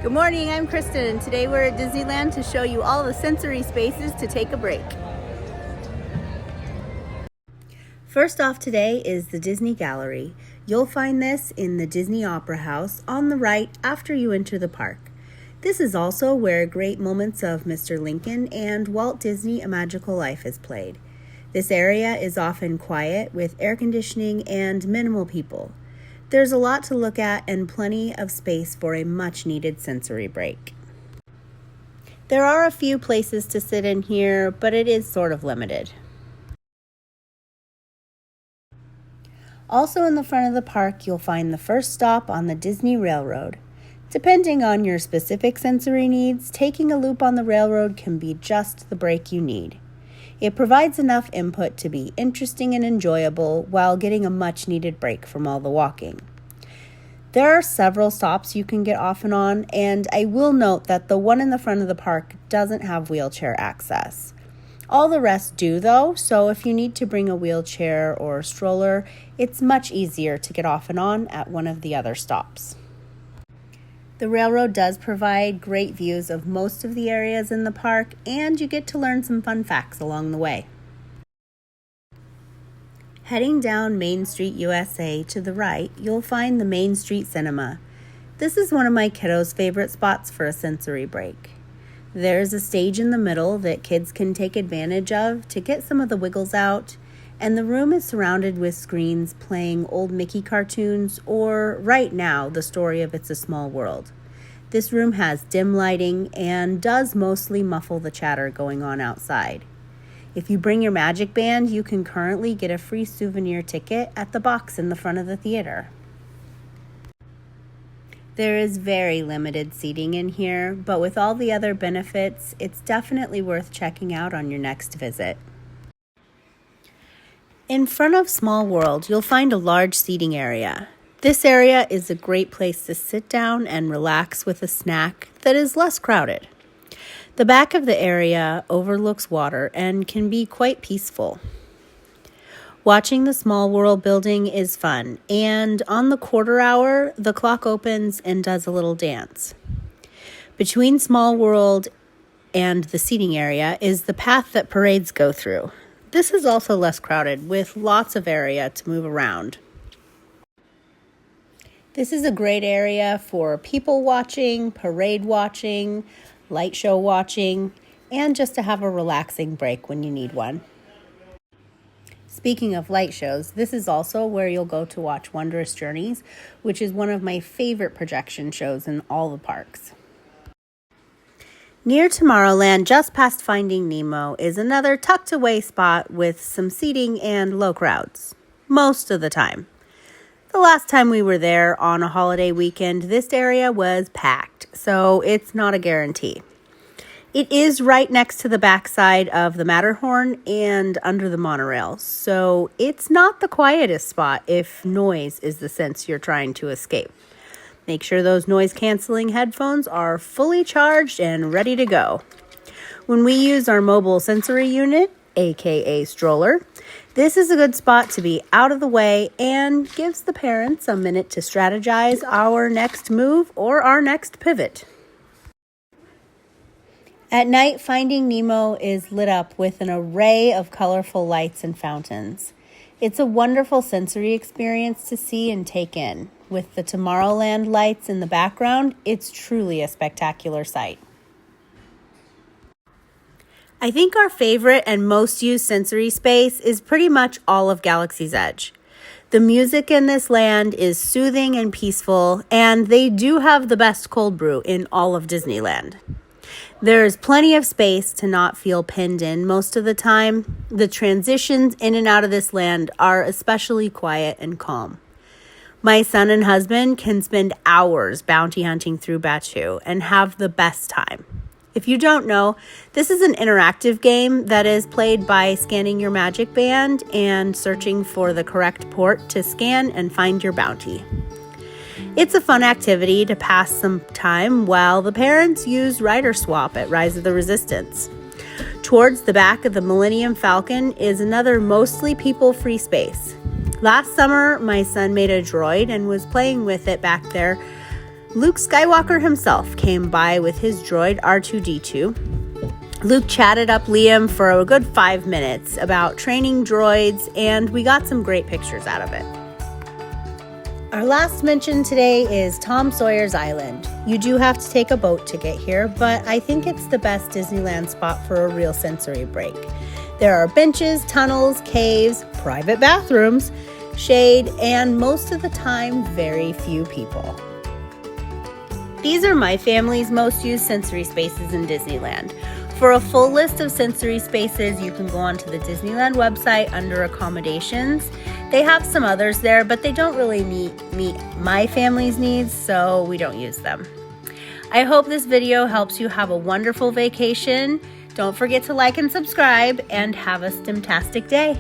Good morning, I'm Kristen, and today we're at Disneyland to show you all the sensory spaces to take a break. First off today is the Disney Gallery. You'll find this in the Disney Opera House on the right after you enter the park. This is also where great moments of Mr. Lincoln and Walt Disney A Magical Life is played. This area is often quiet with air conditioning and minimal people. There's a lot to look at and plenty of space for a much-needed sensory break. There are a few places to sit in here, but it is sort of limited. Also in the front of the park, you'll find the first stop on the Disney Railroad. Depending on your specific sensory needs, taking a loop on the railroad can be just the break you need. It provides enough input to be interesting and enjoyable while getting a much-needed break from all the walking. There are several stops you can get off and on, and I will note that the one in the front of the park doesn't have wheelchair access. All the rest do though, so if you need to bring a wheelchair or stroller, it's much easier to get off and on at one of the other stops. The railroad does provide great views of most of the areas in the park, and you get to learn some fun facts along the way. Heading down Main Street, USA to the right, you'll find the Main Street Cinema. This is one of my kiddos' favorite spots for a sensory break. There's a stage in the middle that kids can take advantage of to get some of the wiggles out, and the room is surrounded with screens playing old Mickey cartoons or, right now, the story of It's a Small World. This room has dim lighting and does mostly muffle the chatter going on outside. If you bring your magic band, you can currently get a free souvenir ticket at the box in the front of the theater. There is very limited seating in here, but with all the other benefits, it's definitely worth checking out on your next visit. In front of Small World, you'll find a large seating area. This area is a great place to sit down and relax with a snack that is less crowded. The back of the area overlooks water and can be quite peaceful. Watching the Small World building is fun, and on the quarter hour, the clock opens and does a little dance. Between Small World and the seating area is the path that parades go through. This is also less crowded, with lots of area to move around. This is a great area for people watching, parade watching, light show watching, and just to have a relaxing break when you need one. Speaking of light shows, this is also where you'll go to watch Wondrous Journeys, which is one of my favorite projection shows in all the parks. Near Tomorrowland, just past Finding Nemo, is another tucked away spot with some seating and low crowds, most of the time. The last time we were there on a holiday weekend, this area was packed, so it's not a guarantee. It is right next to the backside of the Matterhorn and under the monorail, so it's not the quietest spot if noise is the sense you're trying to escape. Make sure those noise-canceling headphones are fully charged and ready to go. When we use our mobile sensory unit, aka stroller, this is a good spot to be out of the way and gives the parents a minute to strategize our next move or our next pivot. At night, Finding Nemo is lit up with an array of colorful lights and fountains. It's a wonderful sensory experience to see and take in. With the Tomorrowland lights in the background, it's truly a spectacular sight. I think our favorite and most used sensory space is pretty much all of Galaxy's Edge. The music in this land is soothing and peaceful, and they do have the best cold brew in all of Disneyland. There's plenty of space to not feel pinned in most of the time. The transitions in and out of this land are especially quiet and calm. My son and husband can spend hours bounty hunting through Batuu and have the best time. If you don't know, this is an interactive game that is played by scanning your magic band and searching for the correct port to scan and find your bounty. It's a fun activity to pass some time while the parents use Rider Swap at Rise of the Resistance. Towards the back of the Millennium Falcon is another mostly people-free space. Last summer, my son made a droid and was playing with it back there Luke Skywalker himself came by with his droid R2-D2. Luke chatted up Liam for a good 5 minutes about training droids, and we got some great pictures out of it. Our last mention today is Tom Sawyer's Island. You do have to take a boat to get here, but I think it's the best Disneyland spot for a real sensory break. There are benches, tunnels, caves, private bathrooms, shade, and most of the time, very few people. These are my family's most used sensory spaces in Disneyland. For a full list of sensory spaces, you can go onto the Disneyland website under accommodations. They have some others there, but they don't really meet my family's needs, so we don't use them. I hope this video helps you have a wonderful vacation. Don't forget to like and subscribe, and have a stimtastic day.